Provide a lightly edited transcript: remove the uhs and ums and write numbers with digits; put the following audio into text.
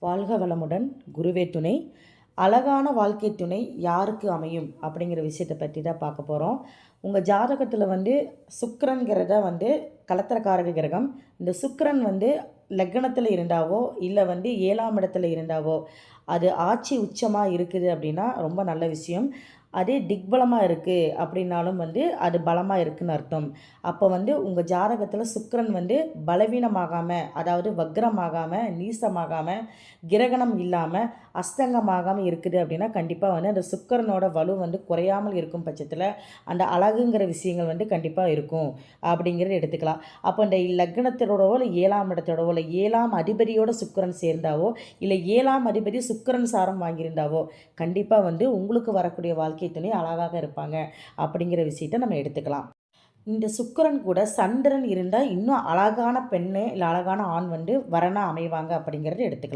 வாழ்க வளமுடன். குருவே துணை. அழகான வாழ்க்கை துணை யாருக்கு அமையும் அப்படிங்கிற விஷயத்தை பற்றி தான் பார்க்க போகிறோம். உங்கள் ஜாதகத்தில் சுக்கிரன்கிறத கலத்திரக்காரக கிரகம். இந்த சுக்கிரன் லக்னத்தில் இருந்தாவோ இல்லை 7ஆம் இடத்துல இருந்தாவோ அது ஆட்சி உச்சமாக இருக்குது அப்படின்னா ரொம்ப நல்ல விஷயம். அதே திக்பலமாக இருக்குது அப்படின்னாலும் அது பலமாக இருக்குதுன்னு அர்த்தம். அப்போ உங்கள் ஜாதகத்தில் சுக்கிரன் பலவீனமாகாமல், அதாவது வக்ரமாகாமல், நீசமாகாமல், கிரகணம் இல்லாமல், அஸ்தங்கமாகாமல் இருக்குது அப்படின்னா கண்டிப்பாக அந்த சுக்கிரனோட வலு குறையாமல் இருக்கும் பட்சத்தில் அந்த அழகுங்கிற விஷயங்கள் கண்டிப்பாக இருக்கும் அப்படிங்கிறத எடுத்துக்கலாம். அப்போ இந்த லக்னத்தோடவோ இல்லை 7ஆம் இடத்தோடவோ இல்லை 7ஆம் அதிபதியோட சுக்கிரன் சேர்ந்தாவோ இல்லை 7ஆம் அதிபதி சுக்கிரன் சாரம் வாங்கியிருந்தாவோ கண்டிப்பாக உங்களுக்கு வரக்கூடிய வாழ்க்கை துணை அழகாக இருப்பாங்க அப்படிங்கிற விஷயத்தை நம்ம எடுத்துக்கலாம். இந்த சுக்கிரன் கூட சந்திரன் இருந்தால் இன்னும் அழகான பெண்ணு இல்லை அழகான ஆண் வரனா அமைவாங்க அப்படிங்கிறத எடுத்துக்கலாம்.